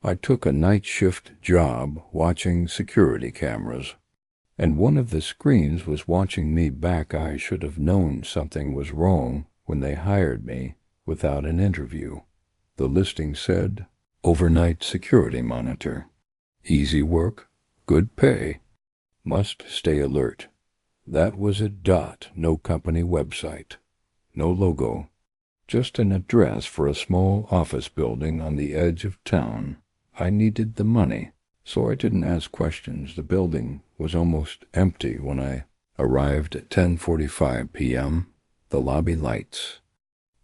I took a night shift job watching security cameras, and one of the screens was watching me back. I should have known something was wrong when they hired me without an interview. The listing said, overnight security monitor. Easy work, good pay. Must stay alert. That was a dot, no company website. No logo. Just an address for a small office building on the edge of town. I needed the money, so I didn't ask questions. The building was almost empty when I arrived at 10:45 p.m. The lobby lights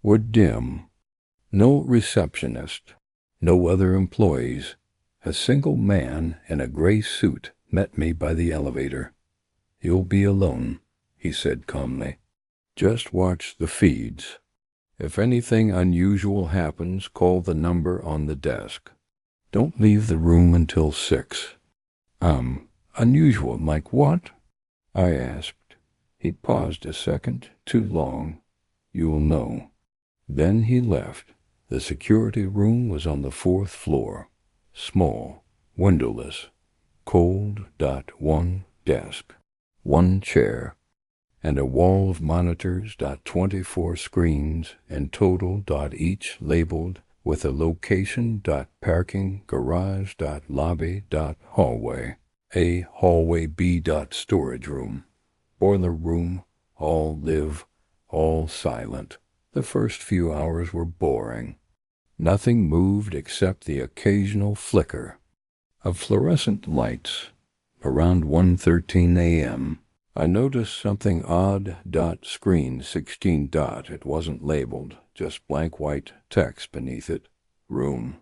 were dim. No receptionist, no other employees. A single man in a gray suit met me by the elevator. You'll be alone, he said calmly. Just watch the feeds. If anything unusual happens, call the number on the desk. Don't leave the room until 6. Unusual, like what? I asked. He paused a second, too long. You'll know. Then he left. The security room was on the 4th floor. Small, windowless, cold. One desk, one chair, and a wall of monitors. 24 screens in total. Each labeled with a location. Parking, garage. Lobby. Hallway. A hallway. B. Storage room. Boiler room. All live, all silent. The first few hours were boring. Nothing moved except the occasional flicker of fluorescent lights. Around 1:13 a.m., I noticed something odd. Screen 16. It wasn't labeled, just blank white text beneath it. Room.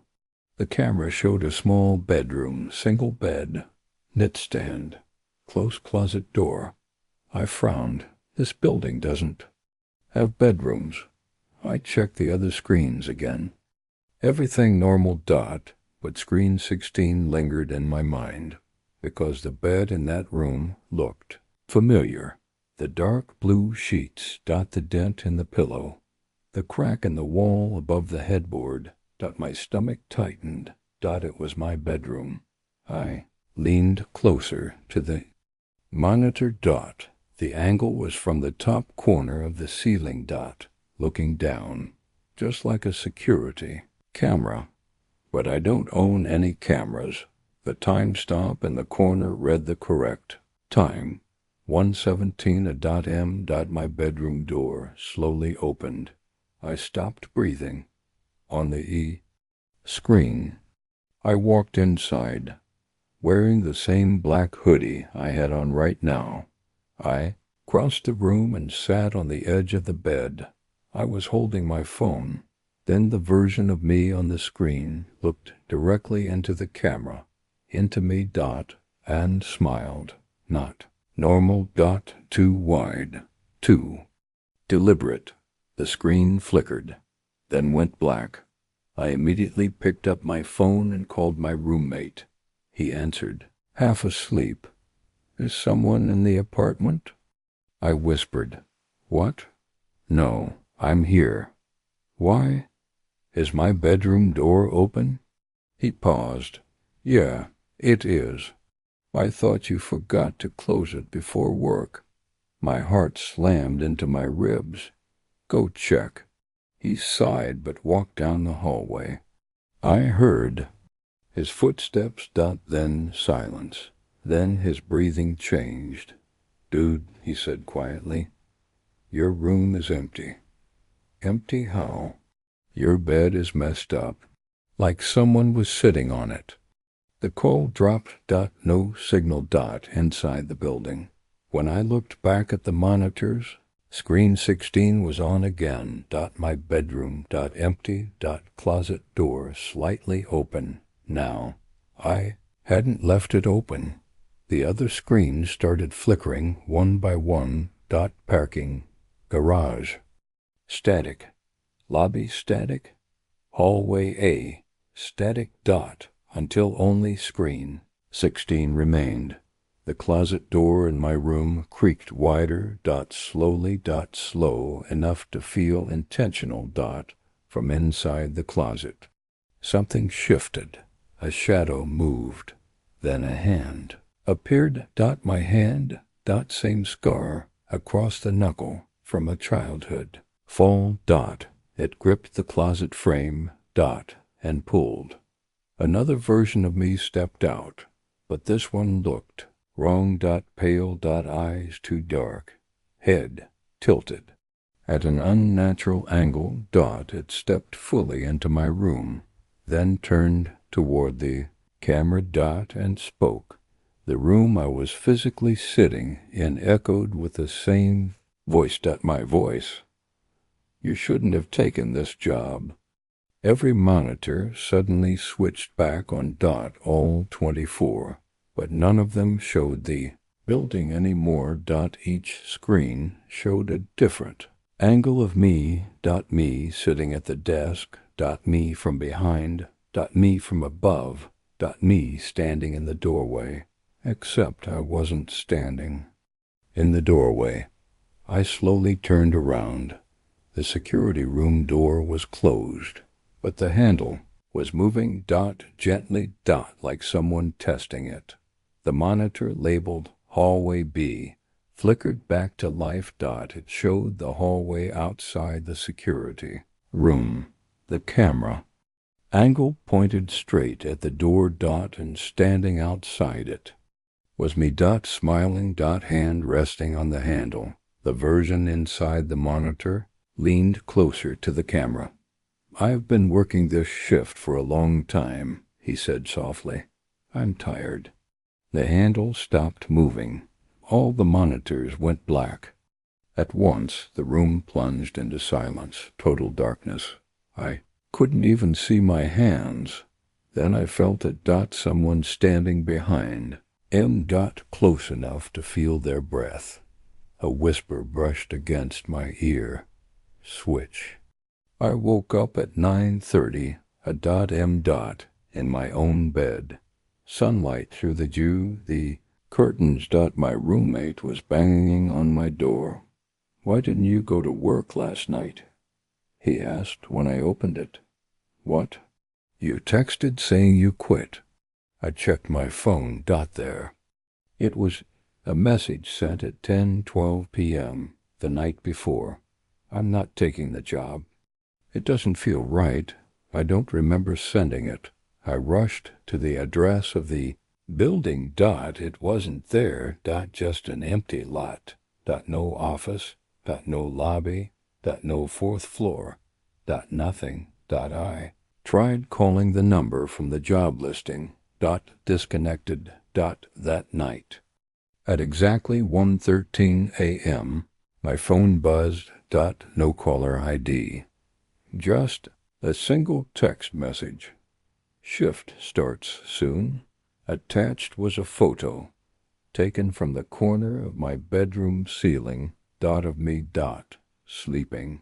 The camera showed a small bedroom, single bed, knit stand, close closet door. I frowned. This building doesn't have bedrooms. I checked the other screens again. Everything normal. But screen 16 lingered in my mind, because the bed in that room looked familiar. The dark blue sheets. The dent in the pillow. The crack in the wall above the headboard. My stomach tightened. It was my bedroom. I leaned closer to the monitor. The angle was from the top corner of the ceiling. Looking down, just like a security camera. But I don't own any cameras. The time stamp in the corner read the correct time. 1:17 a.m. My bedroom door slowly opened. I stopped breathing. On the screen, I walked inside, wearing the same black hoodie I had on right now. I crossed the room and sat on the edge of the bed. I was holding my phone. Then the version of me on the screen looked directly into the camera, into me. And smiled. Not normal. Too wide. Too deliberate. The screen flickered, then went black. I immediately picked up my phone and called my roommate. He answered, half asleep. Is someone in the apartment? I whispered. What? No, I'm here. Why? Is my bedroom door open? He paused. Yeah, it is. I thought you forgot to close it before work. My heart slammed into my ribs. Go check. He sighed but walked down the hallway. I heard his footsteps. Then silence. Then his breathing changed. Dude, he said quietly, your room is empty. Empty how? Your bed is messed up, like someone was sitting on it. The call dropped. No signal. Inside the building. When I looked back at the monitors, screen 16 was on again. My bedroom. Empty. Closet door slightly open. Now, I hadn't left it open. The other screens started flickering one by one. Parking. Garage. Static. Lobby static. Hallway A. Static. Until only screen 16 remained. The closet door in my room creaked wider. Slowly. Slow enough to feel intentional. From inside the closet. Something shifted. A shadow moved, then a hand appeared. My hand. Same scar across the knuckle from a childhood fall. It gripped the closet frame. And pulled. Another version of me stepped out, but this one looked wrong. Pale. Eyes too dark. Head tilted at an unnatural angle. It stepped fully into my room, then turned toward the camera. And spoke. The room I was physically sitting in echoed with the same voice. My voice. You shouldn't have taken this job. Every monitor suddenly switched back on. All 24, but none of them showed the building anymore. Each screen showed a different angle of me. Me sitting at the desk. Me from behind. Me from above. Me standing in the doorway, except I wasn't standing in the doorway. I slowly turned around. The security room door was closed, but the handle was moving. Gently. Like someone testing it. The monitor labeled Hallway B flickered back to life. It showed the hallway outside the security room. The camera angle pointed straight at the door. And standing outside it was me. Smiling. Hand resting on the handle. The version inside the monitor leaned closer to the camera. I've been working this shift for a long time, he said softly. I'm tired. The handle stopped moving. All the monitors went black. At once, the room plunged into silence, total darkness. I couldn't even see my hands. Then I felt it. Someone standing behind. Close enough to feel their breath. A whisper brushed against my ear. Switch. I woke up at 9:30, in my own bed. Sunlight through the curtains. My roommate was banging on my door. Why didn't you go to work last night? He asked when I opened it. What? You texted saying you quit. I checked my phone. There. It was a message sent at 10:12 p.m. the night before. I'm not taking the job. It doesn't feel right. I don't remember sending it. I rushed to the address of the building. It wasn't there. Just an empty lot. No office. No lobby. No fourth floor. Nothing. I tried calling the number from the job listing. Disconnected. That night. At exactly 1:13 a.m., my phone buzzed. No caller ID. Just a single text message. Shift starts soon. Attached was a photo taken from the corner of my bedroom ceiling. Of me. Sleeping.